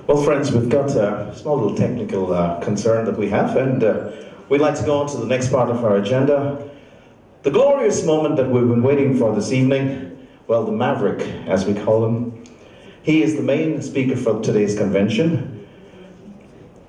Well, friends, we've got a small little technical concern that we have, and we'd like to go on to the next part of our agenda. The glorious moment that we've been waiting for this evening, well, the Maverick, as we call him. He is the main speaker for today's convention,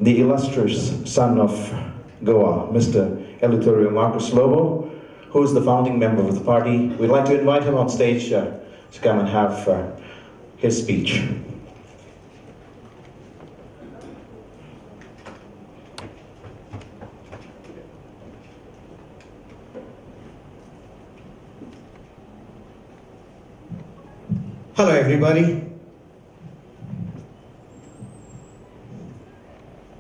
the illustrious son of Goa, Mr. Eleuterio Marcos Lobo, who is the founding member of the party. We'd like to invite him on stage to come and have his speech. Hello everybody.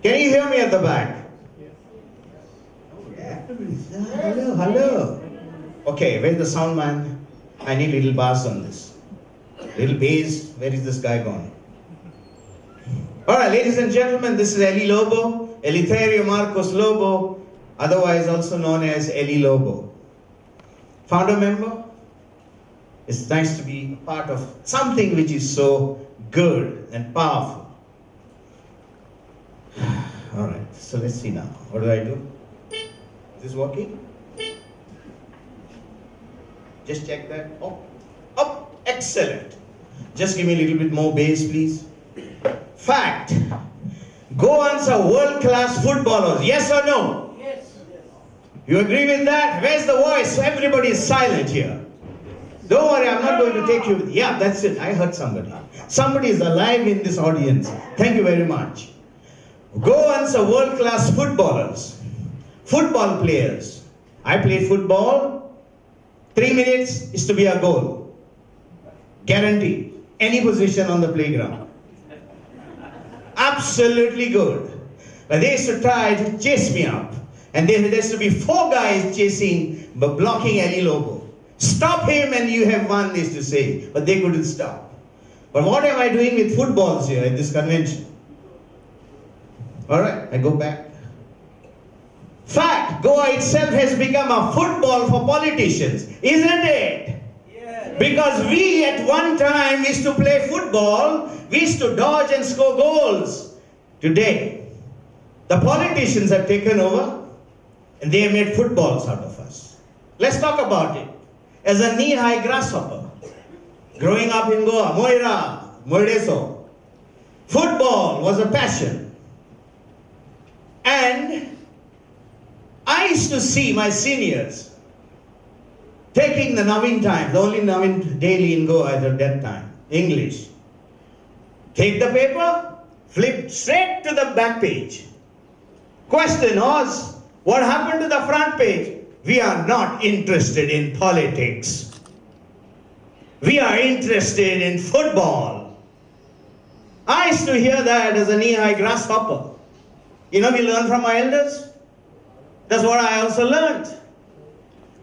Can you hear me at the back? Yeah. Hello. Okay, where's the sound man? I need little bass on this. Little bass, where is this guy gone? Alright, ladies and gentlemen, this is Eli Lobo, Eleuterio Marcos Lobo, otherwise also known as Eli Lobo. Founder member? It's nice to be a part of something which is so good and powerful. Alright, so let's see now. What do I do? Is this working? Just check that. Oh, excellent. Just give me a little bit more bass, please. Fact. Goans are world-class footballers. Yes or no? Yes. You agree with that? Where's the voice? Everybody is silent here. Don't worry, I'm not going to take you. Yeah, that's it. I heard somebody. Somebody is alive in this audience. Thank you very much. Goans are world-class footballers. Football players. I played football. 3 minutes is to be a goal. Guaranteed. Any position on the playground. Absolutely good. But they used to try to chase me up. And there used to be 4 guys chasing, but blocking Eli Lobo. Stop him and you have won, they used to say. But they couldn't stop. But what am I doing with footballs here at this convention? Alright, I go back. Fact, Goa itself has become a football for politicians, isn't it? Yeah. Because we at one time used to play football, we used to dodge and score goals. Today, the politicians have taken over and they have made footballs out of us. Let's talk about it. As a knee-high grasshopper, growing up in Goa, Moira, Moireso, football was a passion. And I used to see my seniors taking the Navin time, the only Navin daily in Goa at that time, English. Take the paper, flip straight to the back page. Question was, what happened to the front page? We are not interested in politics. We are interested in football. I used to hear that as a knee-high grasshopper. You know, we learn from our elders. That's what I also learned.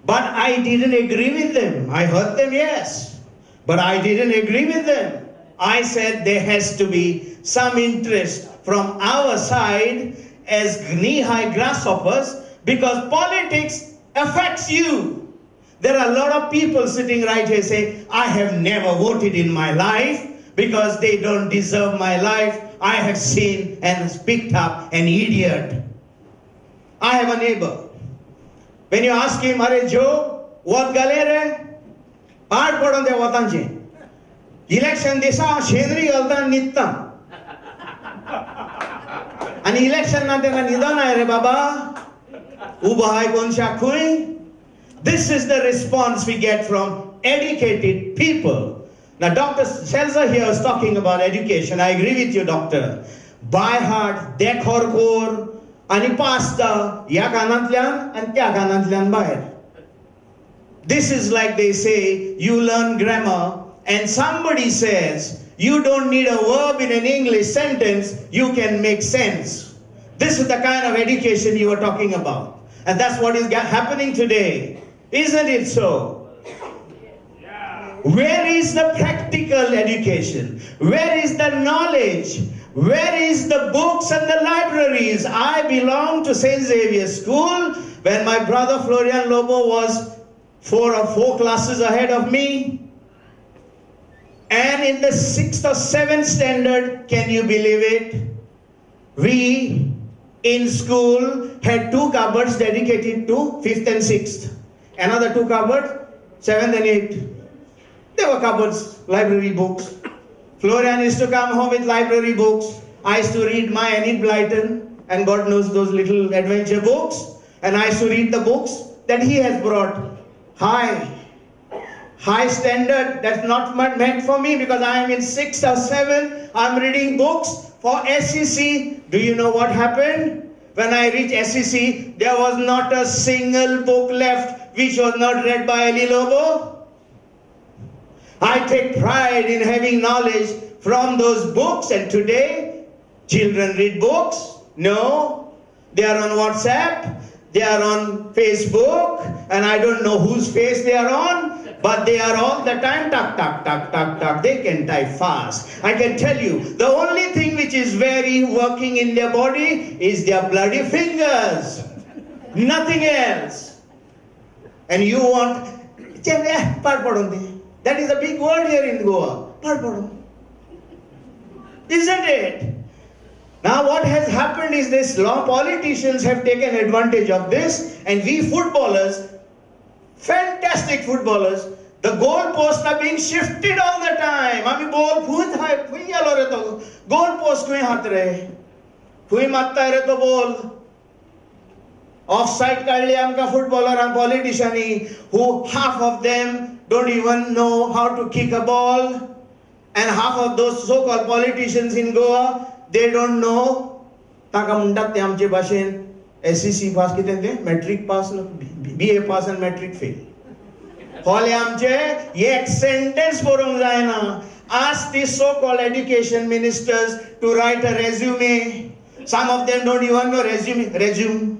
But I didn't agree with them. I heard them, yes. But I didn't agree with them. I said there has to be some interest from our side as knee-high grasshoppers because politics affects you. There are a lot of people sitting right here saying, I have never voted in my life because they don't deserve my life. I have seen and picked up an idiot. I have a neighbor. When you ask him, Are Joe, what galere? Part padon de watanje. Election desa shenri galtan nitta. An election na tena nidana re baba. This is the response we get from educated people. Now, Dr. Selza here is talking about education. I agree with you, doctor. By heart, dekhor kor, ani pasta, ya kanantlian, and kya kanantlian bahir. This is like they say, you learn grammar, and somebody says, You don't need a verb in an English sentence. You can make sense. This is the kind of education you are talking about. And that's what is happening today. Isn't it so? Where is the practical education? Where is the knowledge? Where is the books and the libraries? I belong to St. Xavier's School when my brother Florian Lobo was 4 classes ahead of me. And in the 6th or 7th standard, can you believe it? We in school had 2 cupboards dedicated to 5th and 6th. Another 2 cupboards, 7th and 8th. There were cupboards, library books. Florian used to come home with library books. I used to read my Enid Blyton and God knows those little adventure books. And I used to read the books that he has brought. High standard, that's not meant for me because I am in 6th or 7th. I'm reading books for SEC. Do you know what happened? When I reached SEC, there was not a single book left which was not read by Eli Lobo. I take pride in having knowledge from those books, and today, children read books? No. They are on WhatsApp, they are on Facebook, and I don't know whose face they are on, but they are all the time tuck, tuck, tuck, tuck, tuck. They can type fast. I can tell you, the only thing which is very working in their body is their bloody fingers. Nothing else. And you want, that is a big word here in Goa. Isn't it? Now what has happened is this law politicians have taken advantage of this, and we footballers, fantastic footballers, the goalposts are being shifted all the time. I mean, goal post khui hat rahe. Khui matta hai to ball. Offside kadli amka footballer and politician who half of them don't even know how to kick a ball, and half of those so-called politicians in Goa, they don't know. Taka mundak te amche bashen SEC pass kite te metric pass, BA pass and metric fail. Hole amche ek sentence porong jayna. Ask these so-called education ministers to write a resume. Some of them don't even know resume. Resume?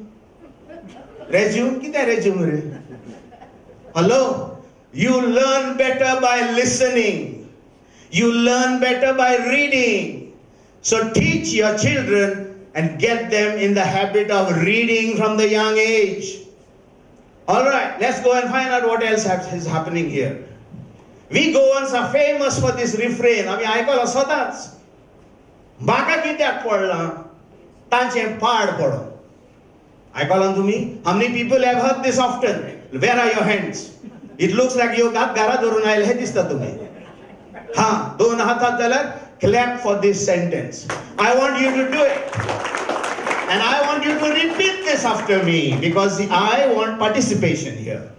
Kita resume re? Hello? You learn better by listening. You learn better by reading. So teach your children and get them in the habit of reading from the young age. Alright, let's go and find out what else is happening here. We Goans are famous for this refrain. I mean, I call us sodats. Baka kityak padla, tanche pad pado. I call on to me. How many people have heard this often? Where are your hands? It looks like you got gara dorun aile hai dista tumhe. Ha, don hatat dalar, clap for this sentence. I want you to do it. And I want you to repeat this after me because I want participation here.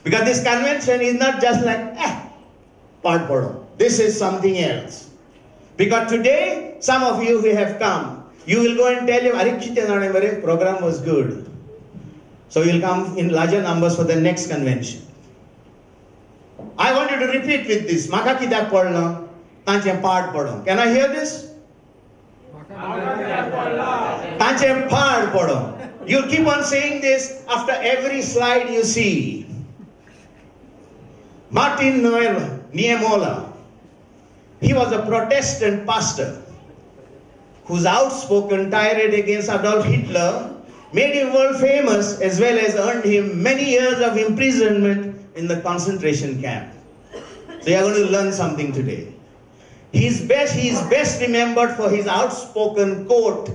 Because this convention is not just like, pad pado. This is something else. Because today, some of you who have come, you will go and tell him, Arikshite program was good. So you will come in larger numbers for the next convention. I want you to repeat with this. Maka kitab padla, tanche pad pado. Can I hear this? Tanche pad pado. You'll keep on saying this after every slide you see. Martin Niemöller, he was a Protestant pastor whose outspoken tirade against Adolf Hitler made him world famous as well as earned him many years of imprisonment in the concentration camp. So you are going to learn something today. He is best remembered for his outspoken quote.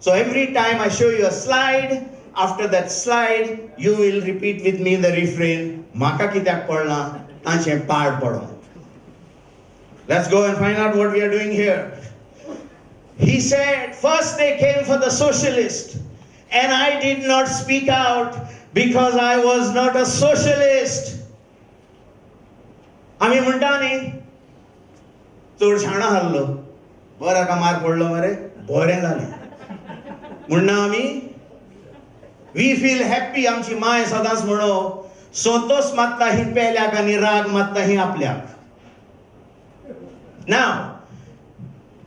So every time I show you a slide, after that slide, you will repeat with me the refrain, Maka kitab padla, tanche pad pado. Let's go and find out what we are doing here. He said, first they came for the socialist, and I did not speak out because I was not a socialist. Ami mundani, चोर छाणा hello, बरा का मार पडलो मरे, बोरे झाले. म्हणना आमी, we feel happy आमची माय सदांच म्हणो, संतोष मात्ता ही पेल्याक आणि राग मात्ता ही आपल्याक. Now,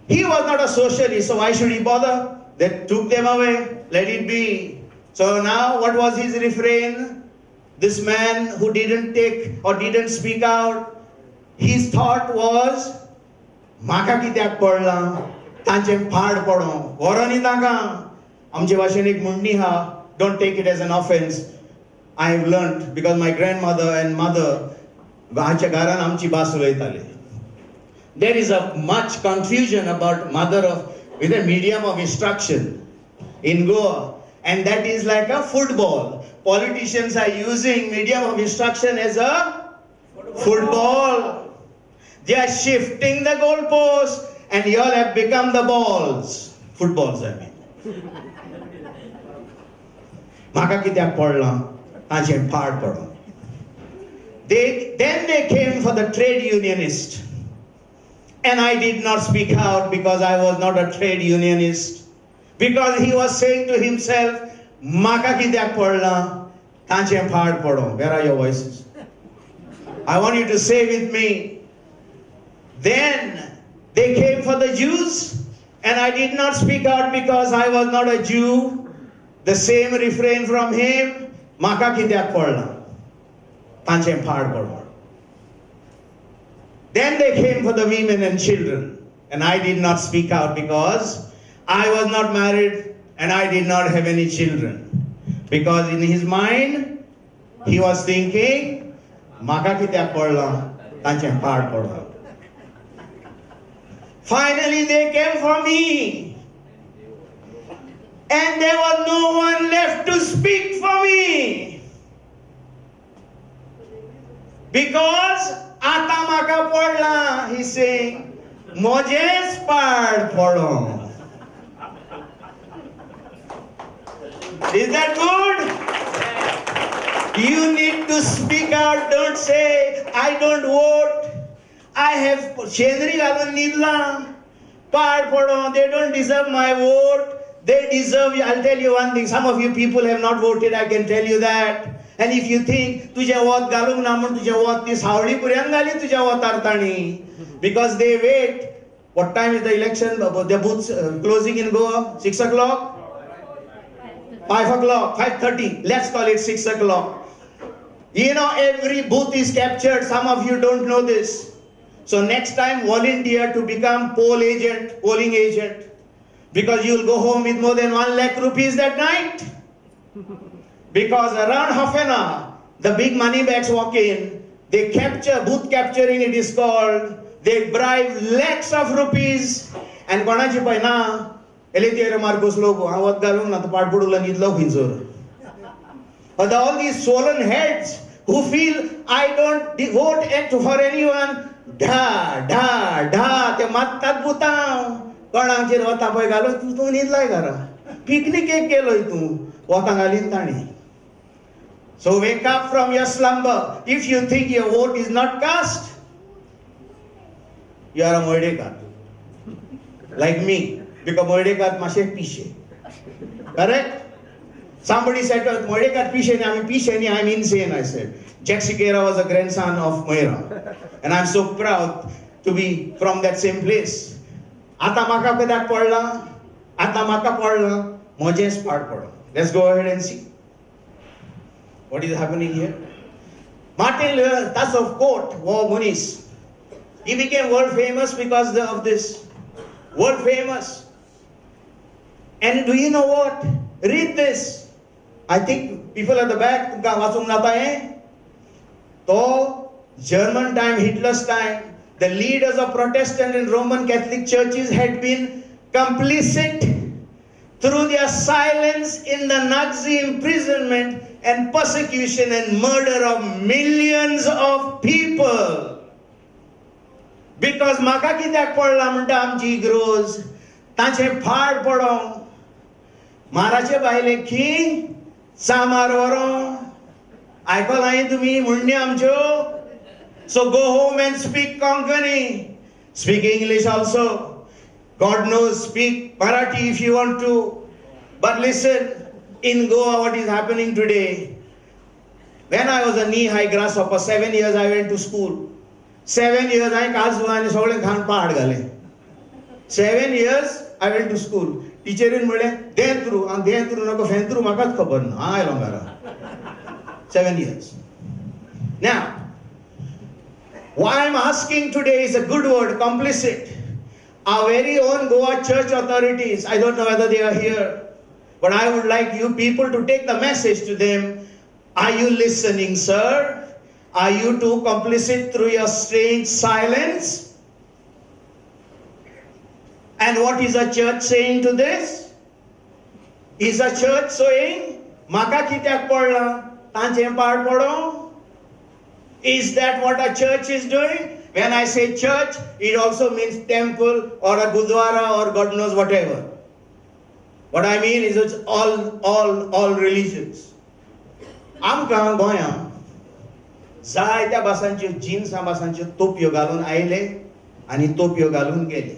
He was not a socialist, so why should he bother? They took them away, let it be. So now what was his refrain? This man who didn't take or didn't speak out, his thought was, Maka kityak padla, तांचे फाड पडो, वरनी ताका. आमचे भाशेन एक म्हणणी हा, don't take it as an offense. I have learned because my grandmother and mother, हाच्या घरान आमची भास उलयताले. There is a much confusion about mother of, with a medium of instruction in Goa, and that is like a football. Politicians are using medium of instruction as a football. They are shifting the goalposts, and you all have become the balls. Footballs, I mean. Maka kityak padla, tache phad pado. Then they came for the trade unionist. And I did not speak out because I was not a trade unionist. Because he was saying to himself, Maka kityak padla, tache phad pado. Where are your voices? I want you to say with me. Then they came for the Jews, and I did not speak out because I was not a Jew. The same refrain from him, Maka kityak padla, tache phad pado. Then they came for the women and children, and I did not speak out because I was not married and I did not have any children. Because in his mind, he was thinking, Maka kityak padla, tache phad pado. Finally, they came for me. And there was no one left to speak for me. Because Ata Maka padla, he's saying, Mojes pad pado. Is that good? You need to speak out. Don't say, I don't vote. I have Shendri Galan Nidla, Pad Podo, they don't deserve my vote. They deserve, I'll tell you one thing, some of you people have not voted, I can tell you that. And if you think, Tuja Wat Galum Naman, Tuja Wat this Howdy Puriangali, Tuja Wat Artani, because they wait. What time is the election? The booths closing in Goa? 6 o'clock? 5 o'clock, 5:30. Let's call it 6 o'clock. You know, every booth is captured. Some of you don't know this. So next time, volunteer to become polling agent, because you'll go home with more than 1 lakh rupees that night. Because around half an hour, the big money bags walk in, they capture, booth capturing it is called, they bribe lakhs of rupees, and konachi pai na, elitiere Marcos logo, avat galung na to part pudula nidlo hinzor. But all these swollen heads who feel I don't vote for anyone, te mattat butaw. Konachi rota pai galo tu nidlai gara. Picnic ek keloy tu, wata galin tani. So wake up from your slumber. If you think your vote is not cast, you are a Moidekar. Like me. Because Moidekar mashe pishe. Correct? Somebody said, Moidekar pishe ni, I'm insane, I said. Jack Sikera was a grandson of Moira. And I'm so proud to be from that same place. Atamaka pedak padla, Atamaka padla, Mojes pad pado. Let's go ahead and see. What is happening here? Martin Luther, that's of court, war Munis. He became world famous because of this. World famous. And do you know what? Read this. I think people at the back, वाचूंक जाता है. तो German time, Hitler's time, the leaders of Protestant and Roman Catholic churches had been complicit through their silence in the Nazi imprisonment and persecution and murder of millions of people. Because Maka kityak padla म्हणटा आमची इग्रोज, तांचे फाड पडो, माराचे बायले की सामार व्हरो, आयकलाय तुम्ही म्हणणी आमच्यो. So go home and speak Konkani. Speak English also. God knows, speak Marathi if you want to. But listen, in Goa what is happening today. When I was a knee-high grasshopper, 7 years I went to school. 7 years I kazu and sole khan pahad gale. 7 years I went to school. Teacherin म्हणले दें through and दें through नको FAME through म्हाकाच खबर ना. हांव आयलो घरा. 7 years. Now, why I'm asking today is a good word, complicit. Our very own Goa church authorities, I don't know whether they are here, but I would like you people to take the message to them. Are you listening, sir? Are you too complicit through your strange silence? And what is a church saying to this? Is a church saying, Maka kityak podla, tanche part podo? Is that what a church is doing? When I say church, it also means temple or a gurdwara or God knows whatever. What I mean is it's all religions. आमकां गोंयांत जायत्या भासांच्यो जिन्सां भासांच्यो तोपयो घालून आयले आनी तोपयो घालून गेले.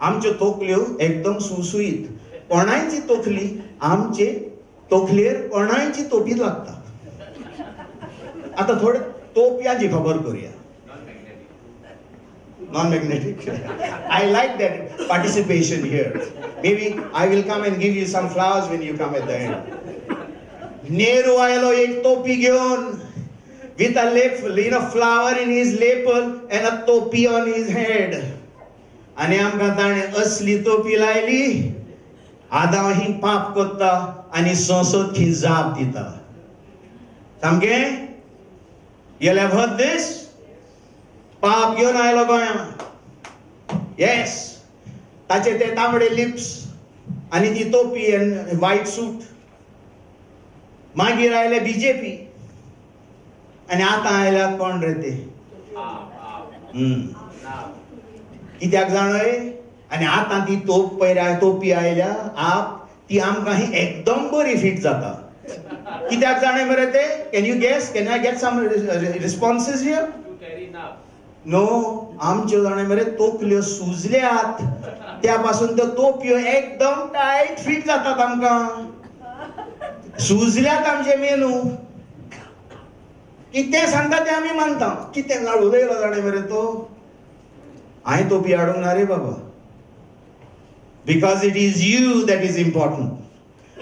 आमच्यो तोकल्यो एकदम सुसुईत. कोणायची तोकली आमचे तोकलेर कोणायची तोपी लागता. आता थोडे तोपयांची खबर करूया. Non-magnetic. I like that participation here. Maybe I will come and give you some flowers when you come at the end. Nehru ayalo ek topi gyon with a flower in his lapel and a topi on his head. Ani amka tane asli topi laili. Ada hi paap kotta ani sonsot ki zaap dita. Samge? You'll have heard this? पाप घेऊन आयलो गोंयांत. Yes, ताचे ते तांबडे lips आनी ती टोपी एंड व्हाईट सूट. मागीर आयले बीजेपी आनी आतां आयल्या कोण रे ते? कित्याक जाणय? आनी आतां ती तोप पयल्या टोपी आयल्या आप ती आमकां ही एकदम बरी फिट जाता. कित्याक जाणय मरे ते? Can you guess? Can I get some responses here? No, आमच्यो जाणे मरे तोकल्यो सुजल्यात. त्यापासून त्यो तोपयो एकदम टाईट फिट जातात आमकां. सुजल्यात आमचे मेनू. कितें सांगता तें आमी मानता. कितें लाडू दयलो जाणे मरे तो? हांवें तोपी हाडूंक ना रे बाबा. Because it is you that is important.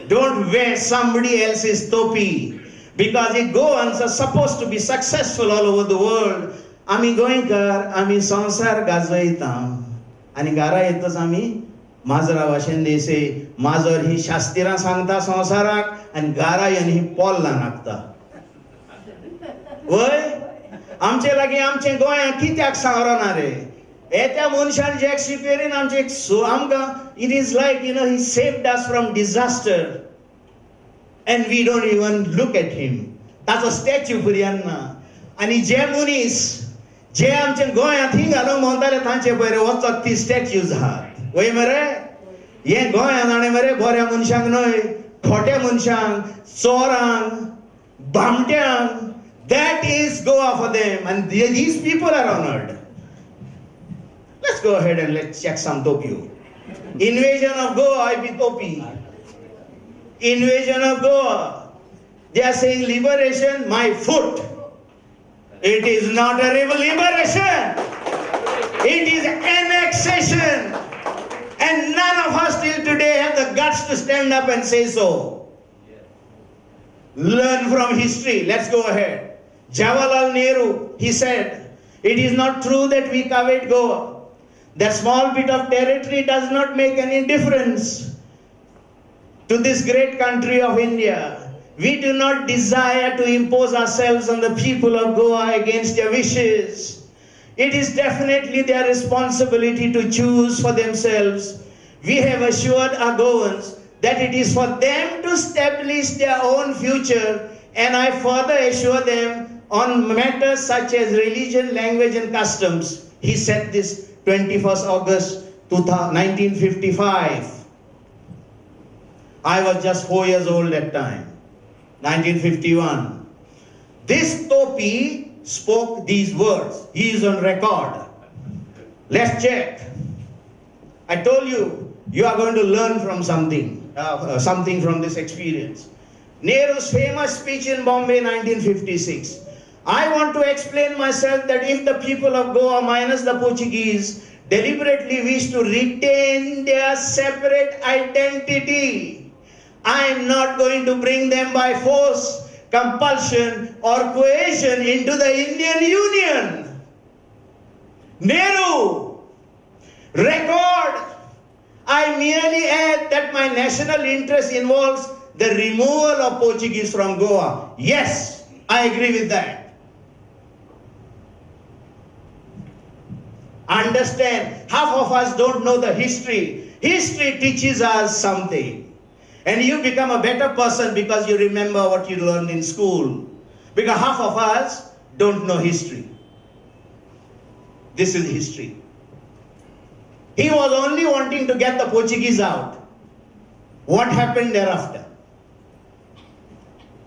Don't wear somebody else's topi. Because the Goans are supposed to be successful all over the world. आमी गोंयकार, आमी संवसार गाजयता आनी घरा येतच आमी माजरा भाशेन देसे. माजर ही शास्त्रां सांगता संवसाराक आनी घरा येवन ही पोल्लां नाकता. वय, आमचे लागीं आमचें गोंय कित्याक सावरना रे? त्या मनशान जॅक शिपेरीन आमचे आमकां it is like he saved us from disaster and we don't even look at him. ताचो स्टॅच्यू पर्यंत ना. आनी जे मनीस जे आमचे गोंयांत ही घालूंक भोंवताले तांचे पयर वचत ती स्टॅच्यूज आहात. वय मरे, हे गोंयांत आनी मरे बऱ्या मनशांक न्हय, खोट्या मनशांक, चोरांक, भामट्यांक. That is Goa for them and these people are honored. Let's go ahead and let's check some topio. Invasion of Goa, I be topi. Invasion of Goa. They are saying liberation, my foot. It is not a liberation. It is annexation. And none of us till today have the guts to stand up and say so. Learn from history. Let's go ahead. Jawaharlal Nehru, he said, it is not true that we covered Goa. That small bit of territory does not make any difference to this great country of India. We do not desire to impose ourselves on the people of Goa against their wishes. It is definitely their responsibility to choose for themselves. We have assured our Goans that it is for them to establish their own future, and I further assure them on matters such as religion, language and customs. He said this 21st August 1955. I was just 4 years old at that time. 1951. This topi spoke these words. He is on record. Let's check. I told you, you are going to learn from something from this experience. Nehru's famous speech in Bombay, 1956. I want to explain myself that if the people of Goa minus the Portuguese deliberately wish to retain their separate identity. I am not going to bring them by force, compulsion, or coercion into the Indian Union. Nehru, record, I merely add that my national interest involves the removal of Portuguese from Goa. Yes, I agree with that. Understand, half of us don't know the history. History teaches us something. And you become a better person because you remember what you learned in school. Because half of us don't know history. This is history. He was only wanting to get the Portuguese out. What happened thereafter?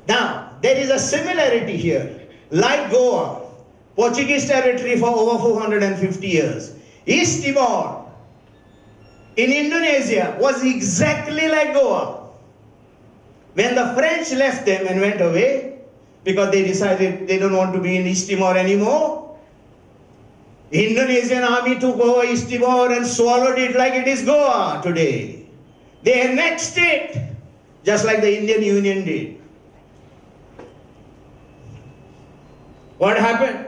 Now, there is a similarity here. Like Goa, Portuguese territory for over 450 years. East Timor in Indonesia was exactly like Goa. When the French left them and went away, because they decided they don't want to be in East Timor anymore, Indonesian army took over East Timor and swallowed it like it is Goa today. They annexed it, just like the Indian Union did. What happened?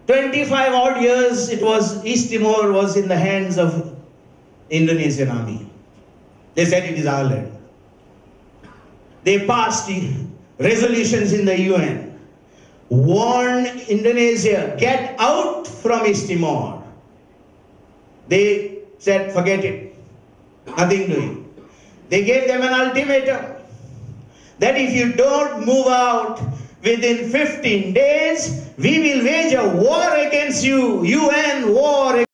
25 odd years East Timor was in the hands of Indonesian army. They said it is our land. They passed resolutions in the UN, warned Indonesia, get out from East Timor. They said, forget it, nothing doing. They gave them an ultimatum that if you don't move out within 15 days, we will wage a war against you, UN war